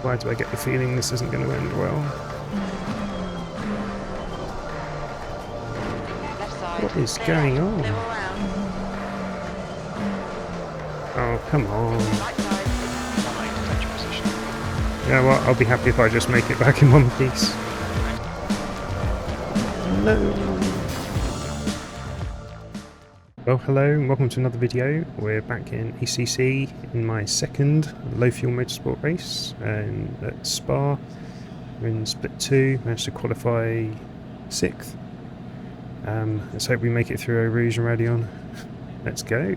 Why do I get the feeling this isn't going to end well? What is going on? Oh, come on. Yeah, well, I'll be happy if I just make it back in one piece. No. Well, hello and welcome to another video. We're back in ACC in my second low fuel motorsport race at Spa. We're in split 2, managed to qualify 6th. Let's hope we make it through Eau Rouge and Raidillon. Let's go.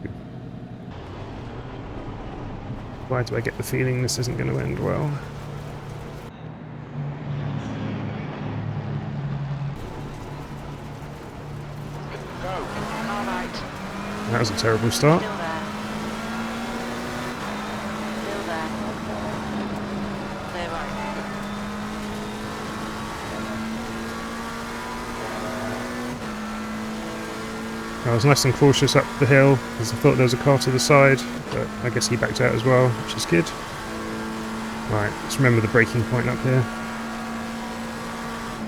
Why do I get the feeling this isn't going to end well? That was a terrible start. I was nice and cautious up the hill because I thought there was a car to the side, but I guess he backed out as well, which is good. Right, let's remember the braking point up here.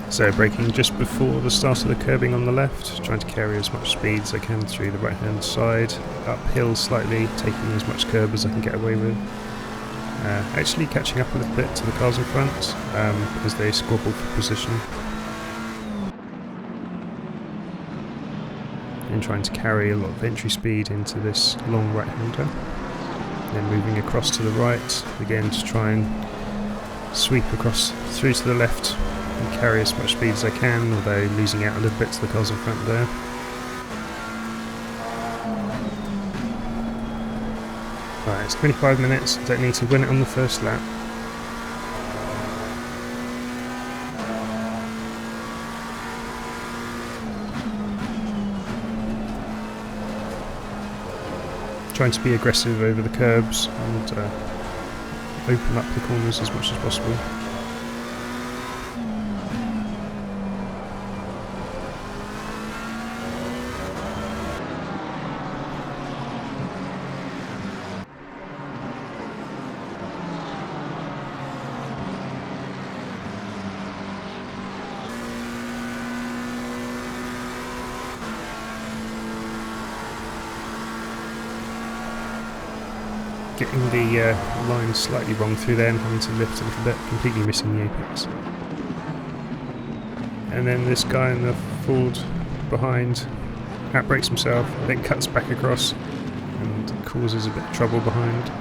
So braking just before the start of the curbing on the left, trying to carry as much speed as I can through the right hand side, uphill slightly, taking as much curb as I can get away with. Actually catching up a little bit to the cars in front as they squabble for position. And trying to carry a lot of entry speed into this long right hander. Then moving across to the right, again to try and sweep across through to the left and carry as much speed as I can, although losing out a little bit to the cars in front there. Right, it's 25 minutes, I don't need to win it on the first lap. Trying to be aggressive over the curbs and open up the corners as much as possible. Getting the line slightly wrong through there and having to lift a little bit, completely missing the apex. And then this guy in the Ford behind outbrakes himself, then cuts back across and causes a bit of trouble behind.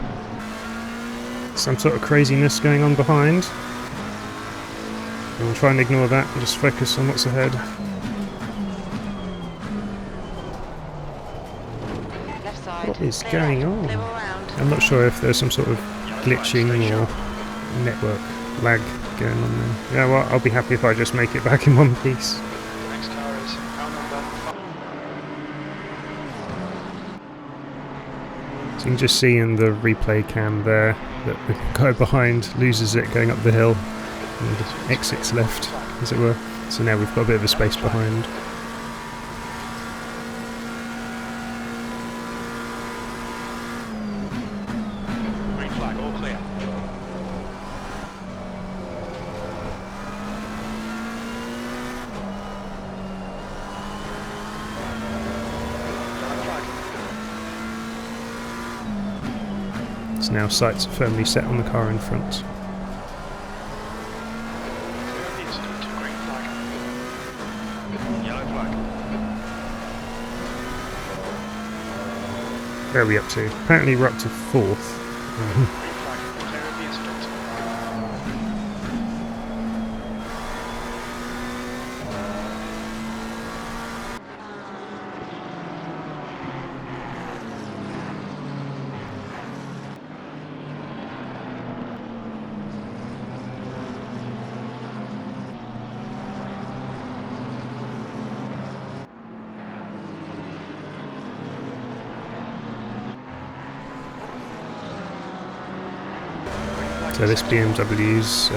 Some sort of craziness going on behind. We'll try and ignore that and just focus on what's ahead. What is going on? I'm not sure if there's some sort of glitching or network lag going on there. Yeah, well, I'll be happy if I just make it back in one piece. Next car is car number 5. So you can just see in the replay cam there that the guy behind loses it going up the hill and exits left, as it were. So now we've got a bit of a space behind. So now sights are firmly set on the car in front. Where are we up to? Apparently we're up to 4th. So this BMW's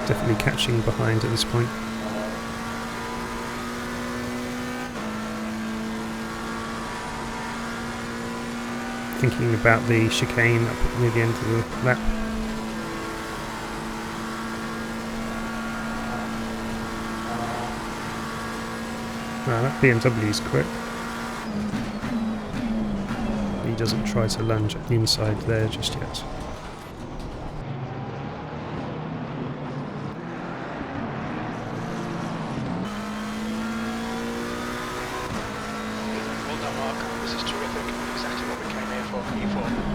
definitely catching behind at this point. Thinking about the chicane up near the end of the lap. No, that BMW is quick. He doesn't try to lunge at the inside there just yet. Well done, Mark. This is terrific. Exactly what we came here for. E4.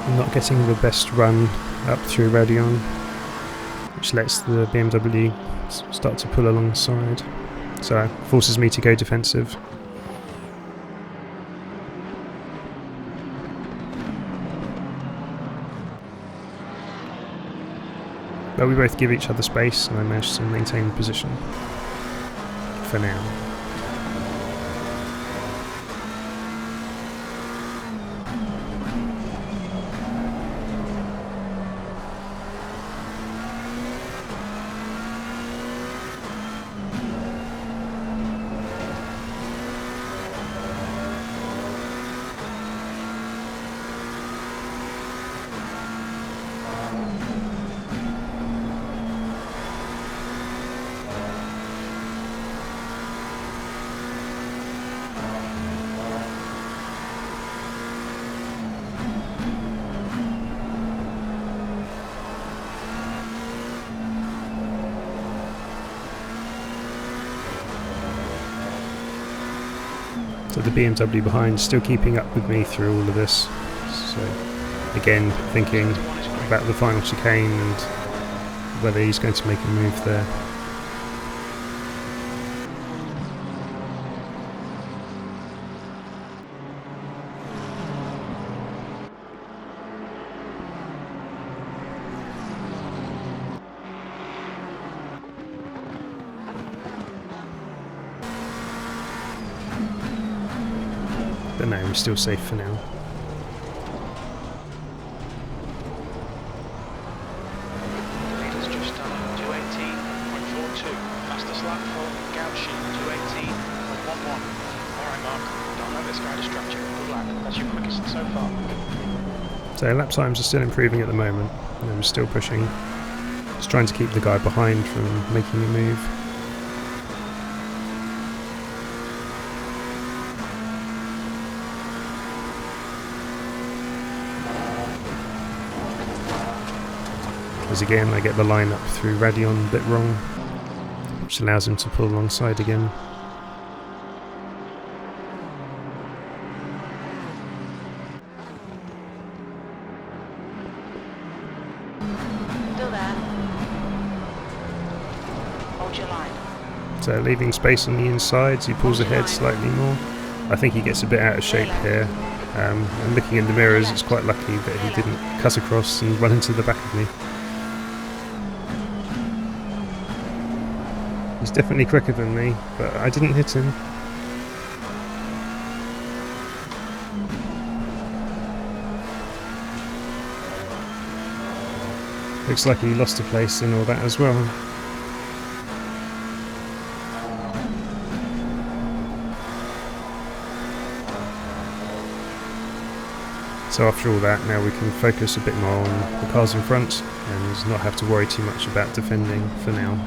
I'm not getting the best run up through Radeon, which lets the BMW start to pull alongside, so it forces me to go defensive. But we both give each other space and I managed to maintain position for now. So the BMW behind is still keeping up with me through all of this. So again, thinking about the final chicane and whether he's going to make a move there. But no, we're still safe for now. The leader's just done 218.42. Fastest lap for Gauchi, 218.11. Alright, Mark. Don't let this guy distract you. Good lap. That's your quickest so far. So lap times are still improving at the moment, and I'm still pushing. Just trying to keep the guy behind from making a move. As again, I get the line up through Radeon a bit wrong, which allows him to pull alongside again. Still there. Hold your line. So leaving space on the insides, he pulls ahead slightly more. I think he gets a bit out of shape here. And looking in the mirrors, it's quite lucky that he didn't cut across and run into the back of me. He's definitely quicker than me, but I didn't hit him. Looks like he lost a place in all that as well. So after all that, now we can focus a bit more on the cars in front and not have to worry too much about defending for now.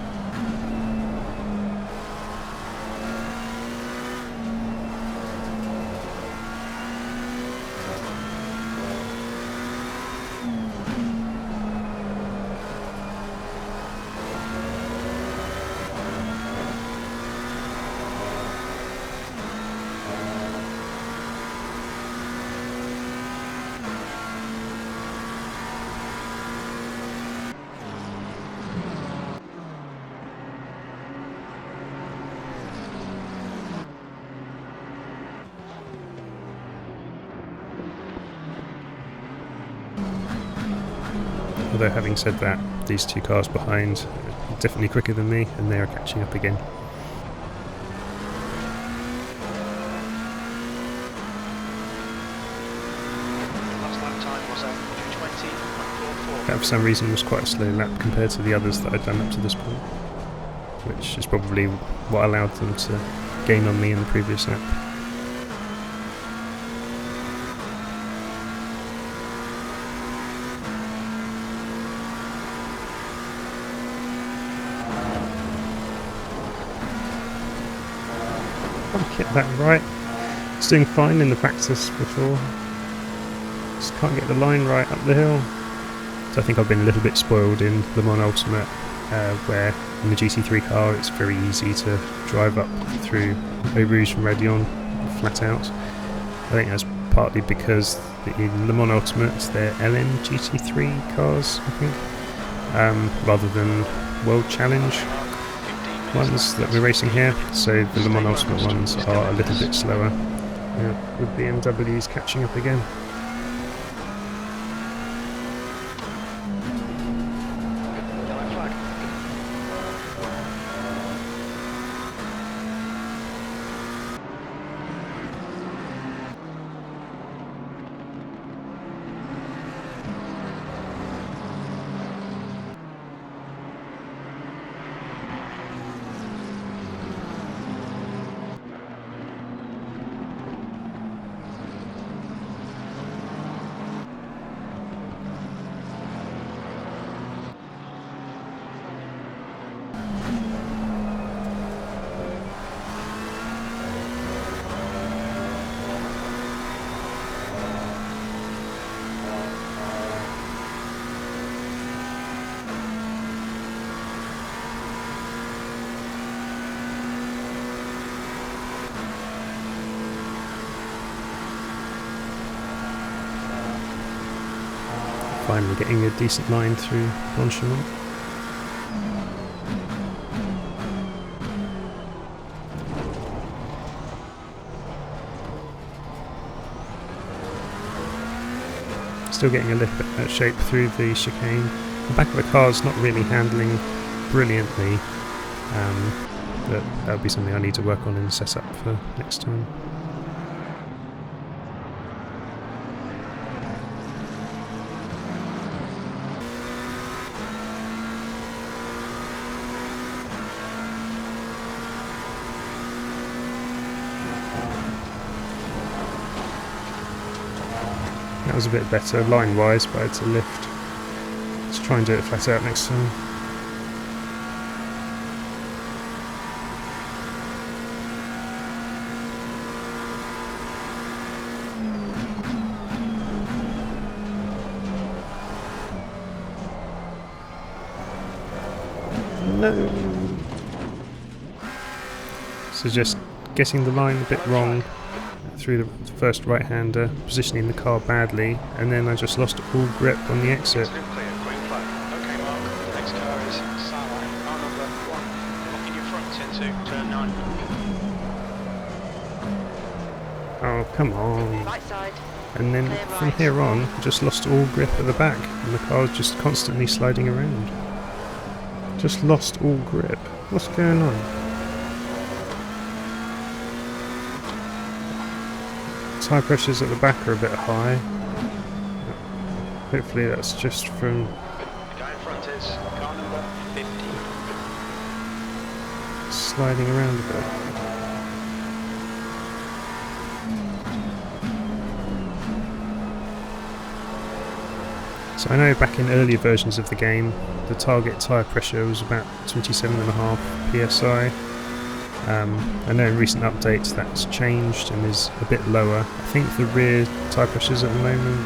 Although having said that, these two cars behind are definitely quicker than me and they are catching up again. Last lap time was 220.9. 20.44. That for some reason was quite a slow lap compared to the others that I'd done up to this point, which is probably what allowed them to gain on me in the previous lap. I'll get that right. It's doing fine in the practice before. Just can't get the line right up the hill. So I think I've been a little bit spoiled in Le Mans Ultimate, where in the GT3 car it's very easy to drive up through Eau Rouge from Raidillon flat out. I think that's partly because in Le Mans Ultimate they're LM GT3 cars, I think, rather than World Challenge ones that we're racing here. So the Le Mans Ultimate ones are a little bit slower, with BMWs catching up again. Finally getting a decent line through Francorchamps. Still getting a little bit of shape through the chicane. The back of the car is not really handling brilliantly, but that'll be something I need to work on and set up for next time. That was a bit better line-wise, but I had to lift. Let's try and do it flat out next time. No! So just getting the line a bit wrong through the first right-hander, positioning the car badly, and then I just lost all grip on the exit. Oh, come on. Right side. And then from here on, I just lost all grip at the back, and the car was just constantly sliding around. Just lost all grip. What's going on? Tyre pressures at the back are a bit high. Hopefully that's just from sliding around a bit. So I know back in earlier versions of the game the target tyre pressure was about 27.5 psi. I know in recent updates that's changed and is a bit lower. I think the rear tyre pressures at the moment,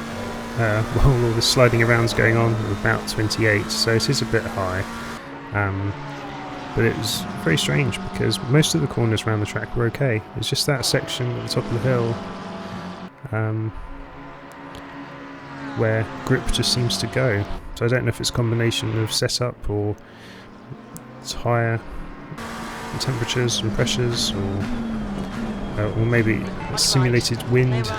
while all this sliding around is going on, are about 28, so it is a bit high. But it was very strange because most of the corners around the track were okay. It's just that section at the top of the hill where grip just seems to go. So I don't know if it's a combination of setup or tyre temperatures and pressures, or maybe simulated wind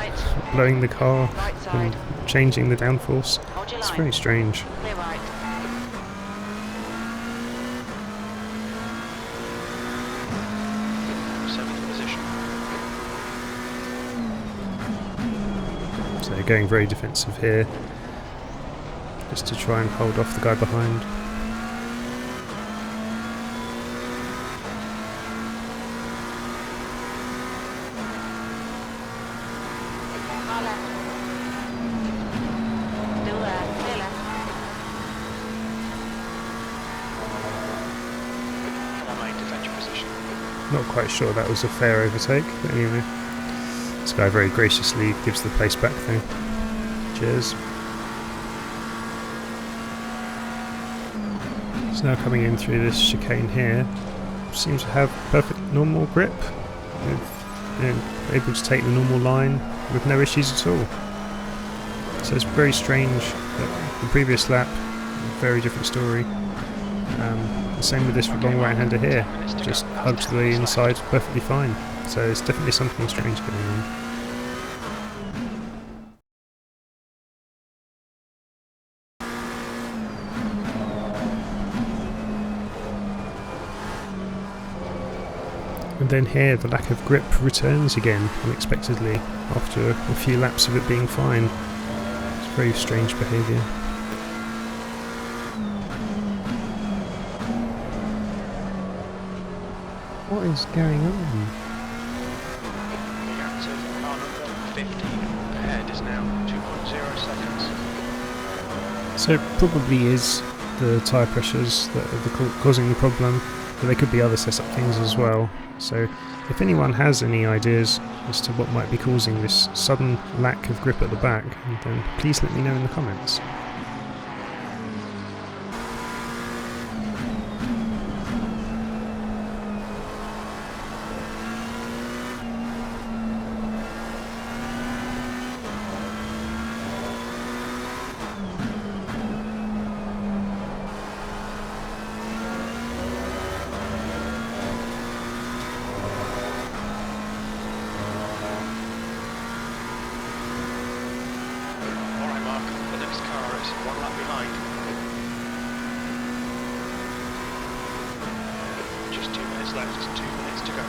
blowing the car and changing the downforce. It's very strange. So going very defensive here. just to try and hold off the guy behind. Car left. Still there. Clear left. Come on, mate, defend your position. Not quite sure that was a fair overtake, but anyway. This guy very graciously gives the place back though. Cheers. So now coming in through this chicane here, seems to have perfect normal grip, able to take the normal line with no issues at all. So it's very strange that the previous lap, very different story. The same with this long right-hander here, just hugs the inside perfectly fine. So it's definitely something strange going on. And then here the lack of grip returns again unexpectedly after a few laps of it being fine. It's very strange behaviour. What is going on? The gap to car number 50 ahead is now 2.0 seconds. So it probably is the tyre pressures that are causing the problem, but there could be other setup things as well. So if anyone has any ideas as to what might be causing this sudden lack of grip at the back, then please let me know in the comments. One lap behind. Just 2 minutes left, 2 minutes to go.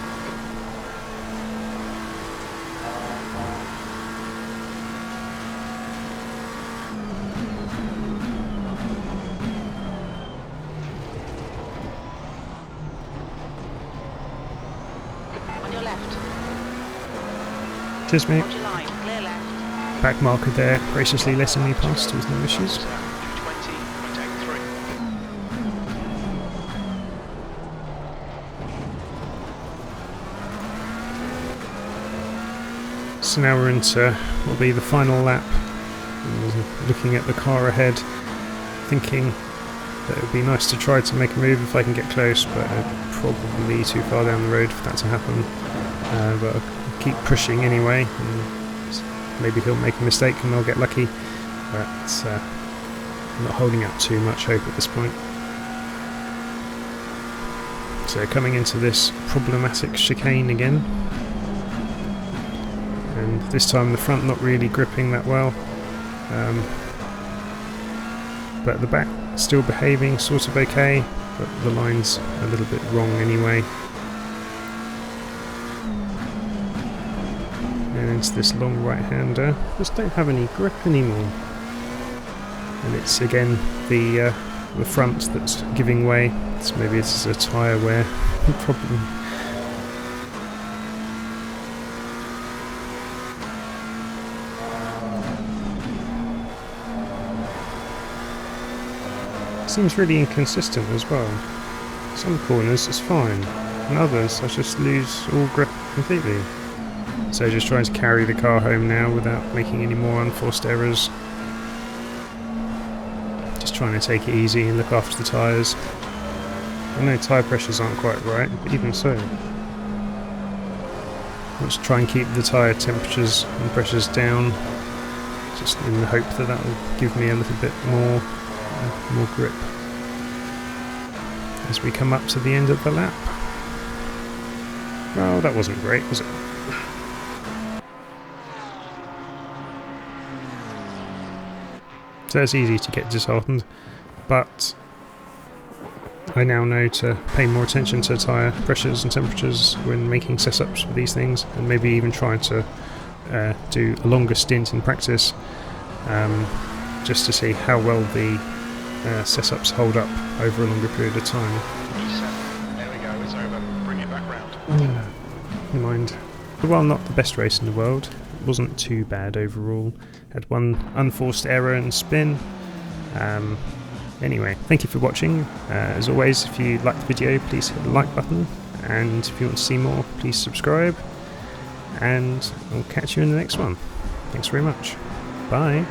On your left. Cheers mate. Hold your line. Clear left. Back marker there, graciously letting me past with no issues. 220.83. So now we're into what will be the final lap. And looking at the car ahead, thinking that it would be nice to try to make a move if I can get close, but probably too far down the road for that to happen. But I'll keep pushing anyway. Maybe he'll make a mistake and I'll get lucky, but I'm not holding out too much hope at this point. So coming into this problematic chicane again, and this time the front not really gripping that well, but the back still behaving sort of okay, but the line's a little bit wrong anyway. And into this long right-hander, just don't have any grip anymore. And it's again the front that's giving way. So maybe this is a tyre wear problem. Seems really inconsistent as well. Some corners it's fine, and others I just lose all grip completely. So just trying to carry the car home now without making any more unforced errors. Just trying to take it easy and look after the tyres. I know tyre pressures aren't quite right, but even so. Let's try and keep the tyre temperatures and pressures down, just in the hope that that will give me a little bit more grip as we come up to the end of the lap. Well, that wasn't great, was it? So it's easy to get disheartened, but I now know to pay more attention to tyre pressures and temperatures when making setups for these things, and maybe even try to do a longer stint in practice just to see how well the setups hold up over a longer period of time. E7, there we go, it's over. Bring it back round. Never mind. While not the best race in the world, it wasn't too bad overall. Had one unforced error and spin. Anyway, thank you for watching. As always, if you liked the video, please hit the like button, and if you want to see more, please subscribe, and I'll catch you in the next one. Thanks very much. Bye.